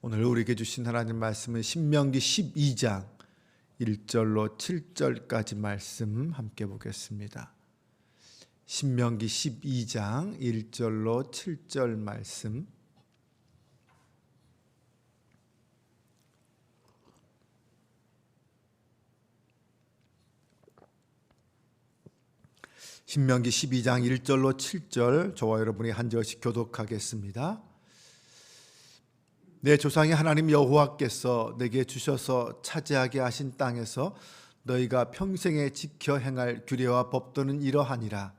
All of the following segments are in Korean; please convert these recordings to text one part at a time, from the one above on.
오늘 우리에게 주신 하나님 말씀은 신명기 12장 1절로 7절까지 말씀 함께 보겠습니다. 신명기 12장 1절로 7절 말씀. 신명기 12장 1절로 7절 저와 여러분이 한 절씩 교독하겠습니다. 내 조상의 하나님 여호와께서 내게 주셔서 차지하게 하신 땅에서 너희가 평생에 지켜 행할 규례와 법도는 이러하니라.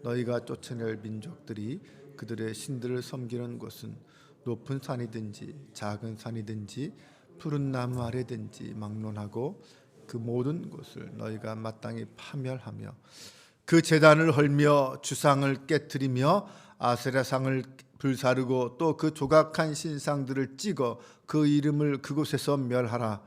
너희가 쫓아낼 민족들이 그들의 신들을 섬기는 곳은 높은 산이든지 작은 산이든지 푸른 나무 아래든지 막론하고 그 모든 곳을 너희가 마땅히 파멸하며 그 제단을 헐며 주상을 깨뜨리며 아세라상을 불사르고 또 그 조각한 신상들을 찍어 그 이름을 그곳에서 멸하라.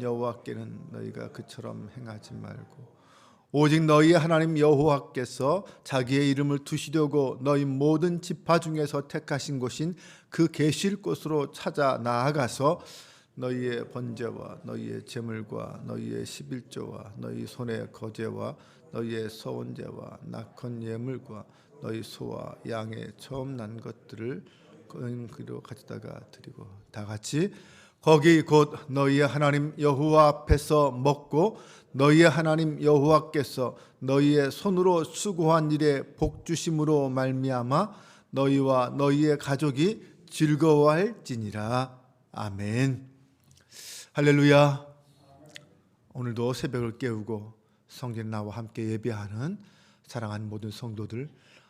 여호와께는 너희가 그처럼 행하지 말고 오직 너희의 하나님 여호와께서 자기의 이름을 두시려고 너희 모든 지파 중에서 택하신 곳인 그 계실 곳으로 찾아 나아가서 너희의 번제와 너희의 제물과 너희의 11조와 너희 손의 거제와 너희의 서원제와 낙헌 예물과 너희 소와 양의 처음 난 것들을 그리로 가져다가 드리고 다 같이 거기 곧 너희의 하나님 여호와 앞에서 먹고 너희의 하나님 여호와께서 너희의 손으로 수고한 일에 복 주심으로 말미암아 너희와 너희의 가족이 즐거워할지니라. 아멘. 할렐루야. 오늘도 새벽을 깨우고 성전 나와 함께 예배하는 사랑하는 모든 성도들,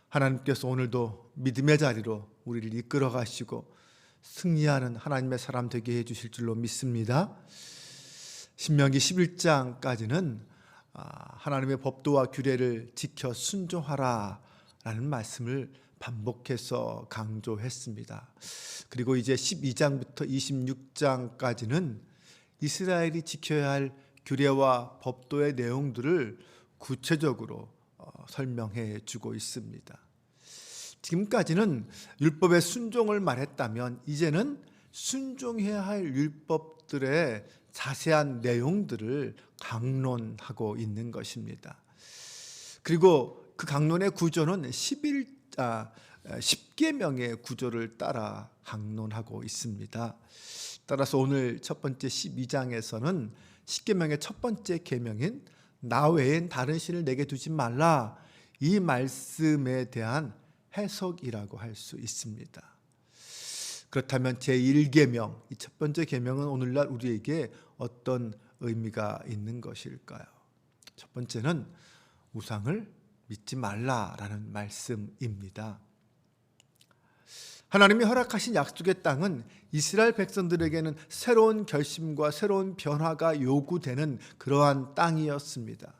하나님께서 오늘도 믿음의 자리로 우리를 이끌어 가시고 승리하는 하나님의 사람 되게 해주실 줄로 믿습니다. 신명기 11장까지는 하나님의 법도와 규례를 지켜 순종하라 라는 말씀을 반복해서 강조했습니다. 그리고 이제 12장부터 26장까지는 이스라엘이 지켜야 할 규례와 법도의 내용들을 구체적으로 설명해 주고 있습니다. 지금까지는 율법의 순종을 말했다면 이제는 순종해야 할 율법들의 자세한 내용들을 강론하고 있는 것입니다. 그리고 그 강론의 구조는 10계명의 구조를 따라 강론하고 있습니다. 따라서 오늘 첫 번째 12장에서는 10계명의 첫 번째 계명인 나 외엔 다른 신을 내게 두지 말라, 이 말씀에 대한 해석이라고 할 수 있습니다. 그렇다면 제1계명, 이 첫 번째 계명은 오늘날 우리에게 어떤 의미가 있는 것일까요? 첫 번째는 우상을 믿지 말라라는 말씀입니다. 하나님이 허락하신 약속의 땅은 이스라엘 백성들에게는 새로운 결심과 새로운 변화가 요구되는 그러한 땅이었습니다.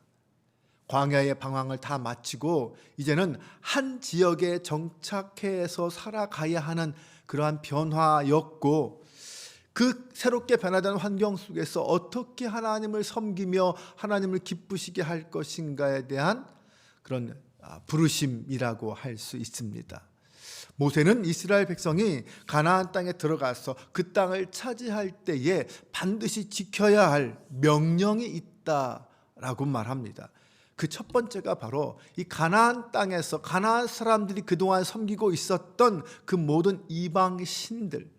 광야의 방황을 다 마치고 이제는 한 지역에 정착해서 살아가야 하는 그러한 변화였고, 그 새롭게 변화된 환경 속에서 어떻게 하나님을 섬기며 하나님을 기쁘시게 할 것인가에 대한 그런 부르심이라고 할 수 있습니다. 모세는 이스라엘 백성이 가나안 땅에 들어가서 그 땅을 차지할 때에 반드시 지켜야 할 명령이 있다라고 말합니다. 그 첫 번째가 바로 이 가나안 땅에서 가나안 사람들이 그동안 섬기고 있었던 그 모든 이방 신들,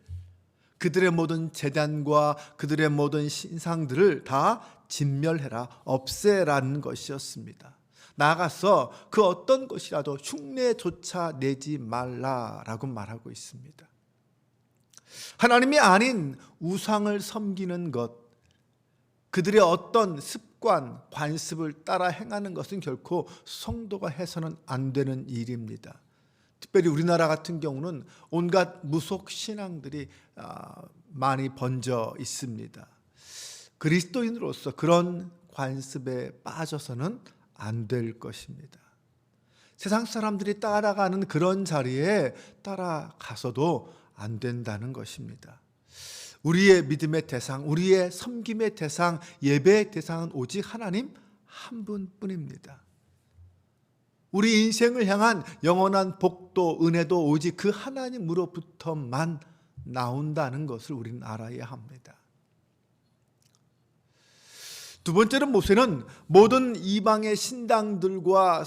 그들의 모든 제단과 그들의 모든 신상들을 다 진멸해라, 없애라는 것이었습니다. 나아가서 그 어떤 것이라도 흉내조차 내지 말라라고 말하고 있습니다. 하나님이 아닌 우상을 섬기는 것, 그들의 어떤 습관, 관습을 따라 행하는 것은 결코 성도가 해서는 안 되는 일입니다. 특별히 우리나라 같은 경우는 온갖 무속 신앙들이 많이 번져 있습니다. 그리스도인으로서 그런 관습에 빠져서는 안 될 것입니다. 세상 사람들이 따라가는 그런 자리에 따라가서도 안 된다는 것입니다. 우리의 믿음의 대상, 우리의 섬김의 대상, 예배의 대상은 오직 하나님 한 분뿐입니다. 우리 인생을 향한 영원한 복도, 은혜도 오직 그 하나님으로부터만 나온다는 것을 우리는 알아야 합니다. 두 번째로 모세는 모든 이방의 신당들과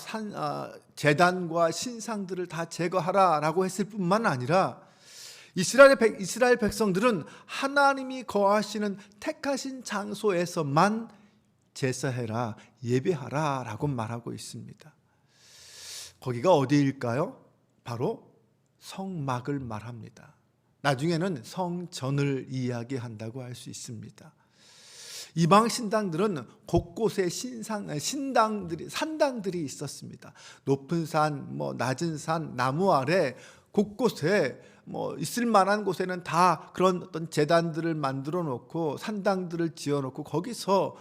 제단과 신상들을 다 제거하라라고 했을 뿐만 아니라 이스라엘 백성들은 하나님이 거하시는 택하신 장소에서만 제사해라, 예배하라 라고 말하고 있습니다. 거기가 어디일까요? 바로 성막을 말합니다. 나중에는 성전을 이야기한다고 할 수 있습니다. 이방 신당들은 곳곳에 산당들이 있었습니다. 높은 산, 낮은 산, 나무 아래 곳곳에 있을 만한 곳에는 다 그런 어떤 제단들을 만들어 놓고 산당들을 지어 놓고 거기서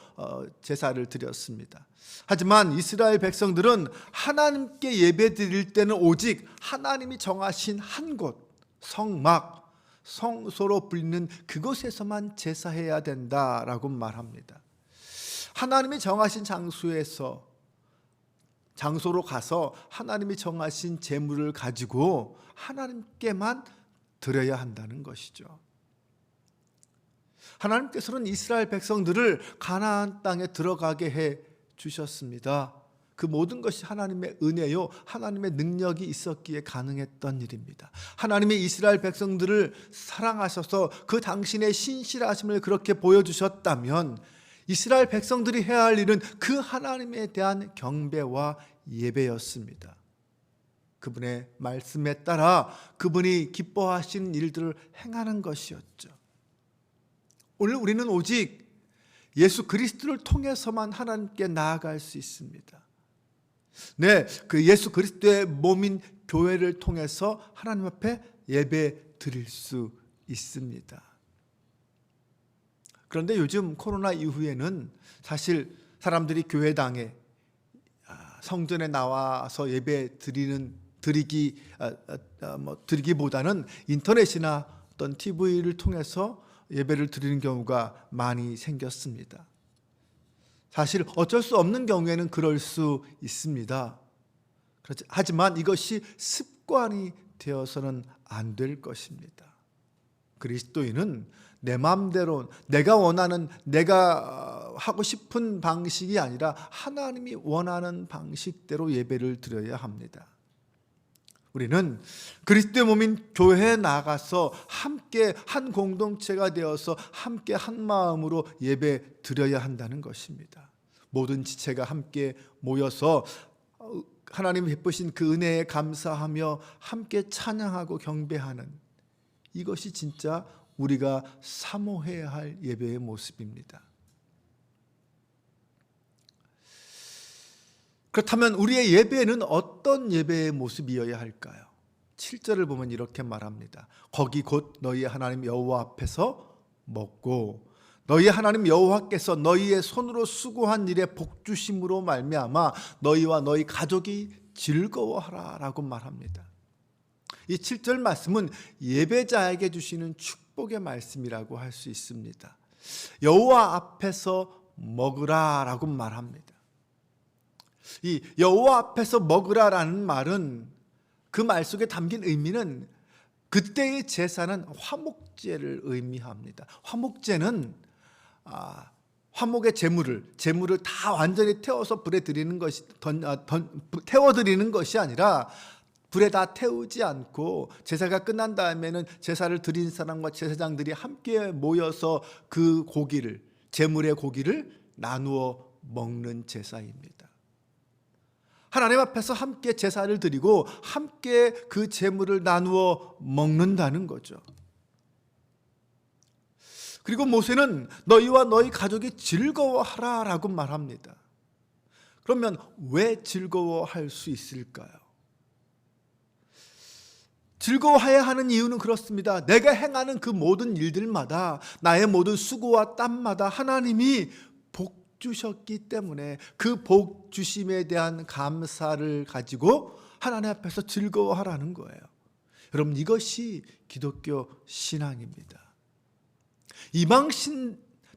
제사를 드렸습니다. 하지만 이스라엘 백성들은 하나님께 예배 드릴 때는 오직 하나님이 정하신 한 곳, 성막, 성소로 불리는 그곳에서만 제사해야 된다라고 말합니다. 하나님이 정하신 장소로 가서 하나님이 정하신 제물을 가지고 하나님께만 드려야 한다는 것이죠. 하나님께서는 이스라엘 백성들을 가나안 땅에 들어가게 해 주셨습니다. 그 모든 것이 하나님의 은혜요, 하나님의 능력이 있었기에 가능했던 일입니다. 하나님이 이스라엘 백성들을 사랑하셔서 그 당신의 신실하심을 그렇게 보여주셨다면 이스라엘 백성들이 해야 할 일은 그 하나님에 대한 경배와 예배였습니다. 그분의 말씀에 따라 그분이 기뻐하시는 일들을 행하는 것이었죠. 오늘 우리는 오직 예수 그리스도를 통해서만 하나님께 나아갈 수 있습니다. 네, 그 예수 그리스도의 몸인 교회를 통해서 하나님 앞에 예배 드릴 수 있습니다. 그런데 요즘 코로나 이후에는 사실 사람들이 교회당에 성전에 나와서 예배 드리기보다는 인터넷이나 어떤 TV를 통해서 예배를 드리는 경우가 많이 생겼습니다. 사실 어쩔 수 없는 경우에는 그럴 수 있습니다. 하지만 이것이 습관이 되어서는 안 될 것입니다. 그리스도인은 내 마음대로 내가 원하는, 내가 하고 싶은 방식이 아니라 하나님이 원하는 방식대로 예배를 드려야 합니다. 우리는 그리스도의 몸인 교회에 나가서 함께 한 공동체가 되어서 함께 한 마음으로 예배 드려야 한다는 것입니다. 모든 지체가 함께 모여서 하나님 베푸신 그 은혜에 감사하며 함께 찬양하고 경배하는, 이것이 진짜 우리가 사모해야 할 예배의 모습입니다. 그렇다면 우리의 예배는 어떤 예배의 모습이어야 할까요? 7절을 보면 이렇게 말합니다. 거기 곧 너희의 하나님 여호와 앞에서 먹고 너희의 하나님 여호와께서 너희의 손으로 수고한 일에 복주심으로 말미암아 너희와 너희 가족이 즐거워하라 라고 말합니다. 이 7절 말씀은 예배자에게 주시는 축복의 말씀이라고 할 수 있습니다. 여호와 앞에서 먹으라 라고 말합니다. 이 여호와 앞에서 먹으라라는 말은, 그 말 속에 담긴 의미는 그때의 제사는 화목제를 의미합니다. 화목제는 화목의 제물을 다 완전히 태워서 불에 드리는 것이 태워드리는 것이 아니라 불에 다 태우지 않고 제사가 끝난 다음에는 제사를 드린 사람과 제사장들이 함께 모여서 그 고기를, 제물의 고기를 나누어 먹는 제사입니다. 하나님 앞에서 함께 제사를 드리고 함께 그 제물을 나누어 먹는다는 거죠. 그리고 모세는 너희와 너희 가족이 즐거워하라 라고 말합니다. 그러면 왜 즐거워할 수 있을까요? 즐거워해야 하는 이유는 그렇습니다. 내가 행하는 그 모든 일들마다, 나의 모든 수고와 땀마다 하나님이 복 주셨기 때문에 그 복 주심에 대한 감사를 가지고 하나님 앞에서 즐거워하라는 거예요. 여러분, 이것이 기독교 신앙입니다.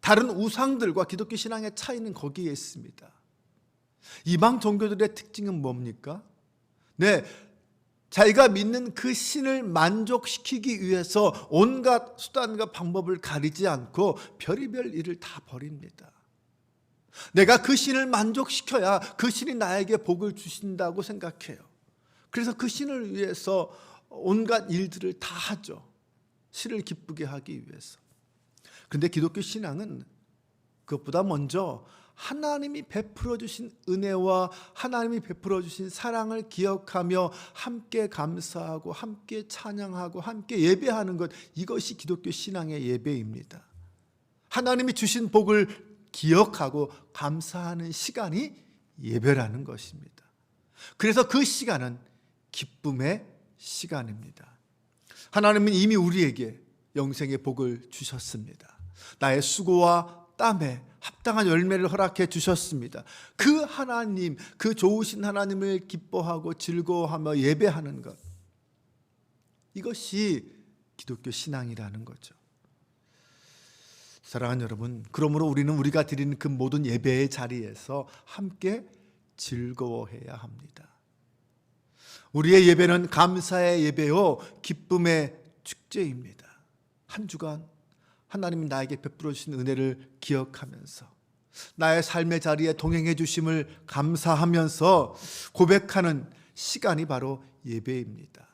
다른 우상들과 기독교 신앙의 차이는 거기에 있습니다. 이방 종교들의 특징은 뭡니까? 네, 자기가 믿는 그 신을 만족시키기 위해서 온갖 수단과 방법을 가리지 않고 별의별 일을 다 버립니다. 내가 그 신을 만족시켜야 그 신이 나에게 복을 주신다고 생각해요. 그래서 그 신을 위해서 온갖 일들을 다 하죠. 신을 기쁘게 하기 위해서. 그런데 기독교 신앙은 그것보다 먼저 하나님이 베풀어 주신 은혜와 하나님이 베풀어 주신 사랑을 기억하며 함께 감사하고 함께 찬양하고 함께 예배하는 것, 이것이 기독교 신앙의 예배입니다. 하나님이 주신 복을 기억하고 감사하는 시간이 예배라는 것입니다. 그래서 그 시간은 기쁨의 시간입니다. 하나님은 이미 우리에게 영생의 복을 주셨습니다. 나의 수고와 땀에 합당한 열매를 허락해 주셨습니다. 그 하나님, 그 좋으신 하나님을 기뻐하고 즐거워하며 예배하는 것, 이것이 기독교 신앙이라는 거죠. 사랑하는 여러분, 그러므로 우리는 우리가 드리는 그 모든 예배의 자리에서 함께 즐거워해야 합니다. 우리의 예배는 감사의 예배요 기쁨의 축제입니다. 한 주간 하나님이 나에게 베풀어 주신 은혜를 기억하면서 나의 삶의 자리에 동행해 주심을 감사하면서 고백하는 시간이 바로 예배입니다.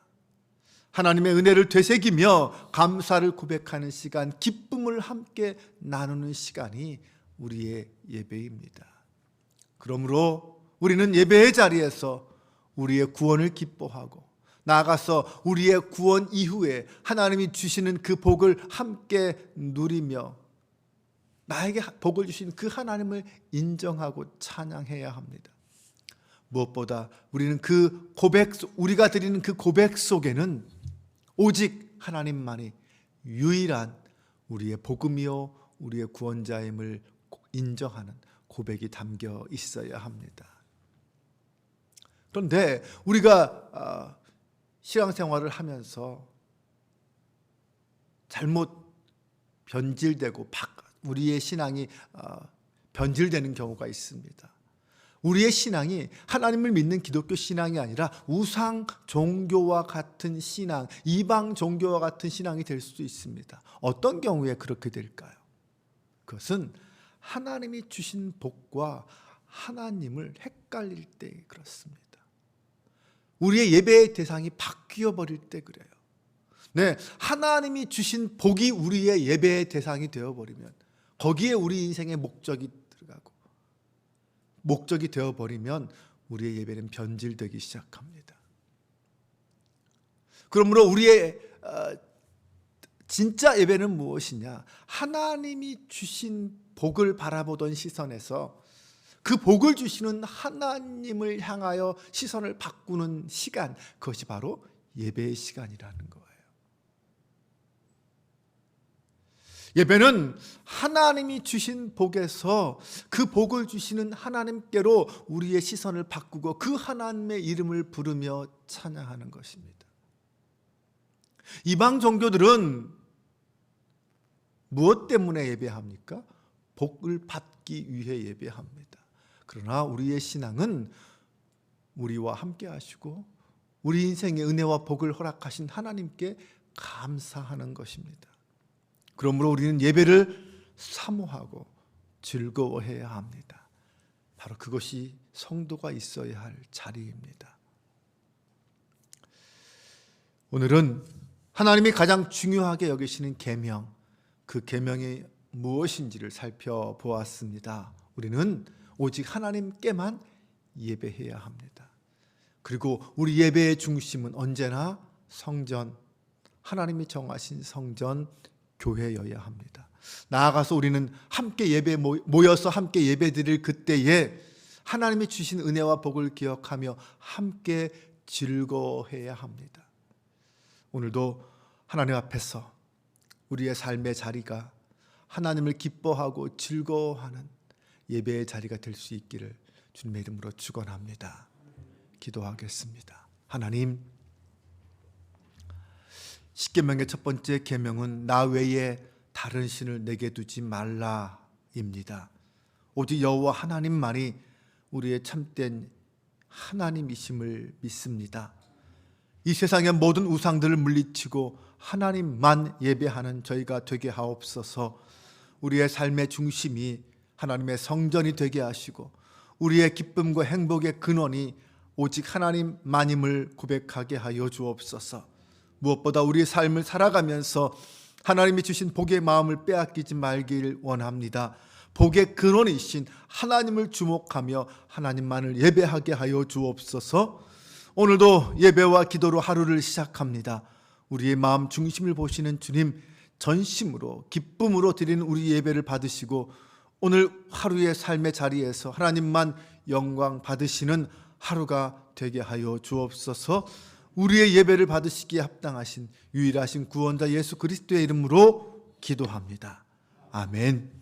하나님의 은혜를 되새기며 감사를 고백하는 시간, 기쁨을 함께 나누는 시간이 우리의 예배입니다. 그러므로 우리는 예배의 자리에서 우리의 구원을 기뻐하고 나아가서 우리의 구원 이후에 하나님이 주시는 그 복을 함께 누리며 나에게 복을 주신 그 하나님을 인정하고 찬양해야 합니다. 무엇보다 우리는 그 고백, 우리가 드리는 그 고백 속에는 오직 하나님만이 유일한 우리의 복음이요 우리의 구원자임을 인정하는 고백이 담겨 있어야 합니다. 그런데 우리가 신앙생활을 하면서 잘못 변질되고 우리의 신앙이 변질되는 경우가 있습니다. 우리의 신앙이 하나님을 믿는 기독교 신앙이 아니라 우상 종교와 같은 신앙, 이방 종교와 같은 신앙이 될 수도 있습니다. 어떤 경우에 그렇게 될까요? 그것은 하나님이 주신 복과 하나님을 헷갈릴 때 그렇습니다. 우리의 예배의 대상이 바뀌어 버릴 때 그래요. 네, 하나님이 주신 복이 우리의 예배의 대상이 되어 버리면 거기에 우리 인생의 목적이 들어가고 목적이 되어 버리면 우리의 예배는 변질되기 시작합니다. 그러므로 우리의 진짜 예배는 무엇이냐? 하나님이 주신 복을 바라보던 시선에서 그 복을 주시는 하나님을 향하여 시선을 바꾸는 시간, 그것이 바로 예배의 시간이라는 거예요. 예배는 하나님이 주신 복에서 그 복을 주시는 하나님께로 우리의 시선을 바꾸고 그 하나님의 이름을 부르며 찬양하는 것입니다. 이방 종교들은 무엇 때문에 예배합니까? 복을 받기 위해 예배합니다. 그러나 우리의 신앙은 우리와 함께 하시고 우리 인생의 은혜와 복을 허락하신 하나님께 감사하는 것입니다. 그러므로 우리는 예배를 사모하고 즐거워해야 합니다. 바로 그것이 성도가 있어야 할 자리입니다. 오늘은 하나님이 가장 중요하게 여기시는 계명, 그 계명이 무엇인지를 살펴보았습니다. 우리는 오직 하나님께만 예배해야 합니다. 그리고 우리 예배의 중심은 언제나 성전, 하나님이 정하신 성전, 교회여야 합니다. 나아가서 우리는 함께 예배 모여서 함께 예배드릴 그때에 하나님이 주신 은혜와 복을 기억하며 함께 즐거워해야 합니다. 오늘도 하나님 앞에서 우리의 삶의 자리가 하나님을 기뻐하고 즐거워하는 예배의 자리가 될 수 있기를 주님의 이름으로 축원합니다. 기도하겠습니다. 하나님, 십계명의 첫 번째 계명은 나 외에 다른 신을 내게 두지 말라입니다. 오직 여호와 하나님만이 우리의 참된 하나님이심을 믿습니다. 이 세상의 모든 우상들을 물리치고 하나님만 예배하는 저희가 되게 하옵소서. 우리의 삶의 중심이 하나님의 성전이 되게 하시고 우리의 기쁨과 행복의 근원이 오직 하나님만임을 고백하게 하여 주옵소서. 무엇보다 우리의 삶을 살아가면서 하나님이 주신 복의 마음을 빼앗기지 말길 원합니다. 복의 근원이신 하나님을 주목하며 하나님만을 예배하게 하여 주옵소서. 오늘도 예배와 기도로 하루를 시작합니다. 우리의 마음 중심을 보시는 주님, 전심으로 기쁨으로 드리는 우리 예배를 받으시고 오늘 하루의 삶의 자리에서 하나님만 영광 받으시는 하루가 되게 하여 주옵소서. 우리의 예배를 받으시기에 합당하신 유일하신 구원자 예수 그리스도의 이름으로 기도합니다. 아멘.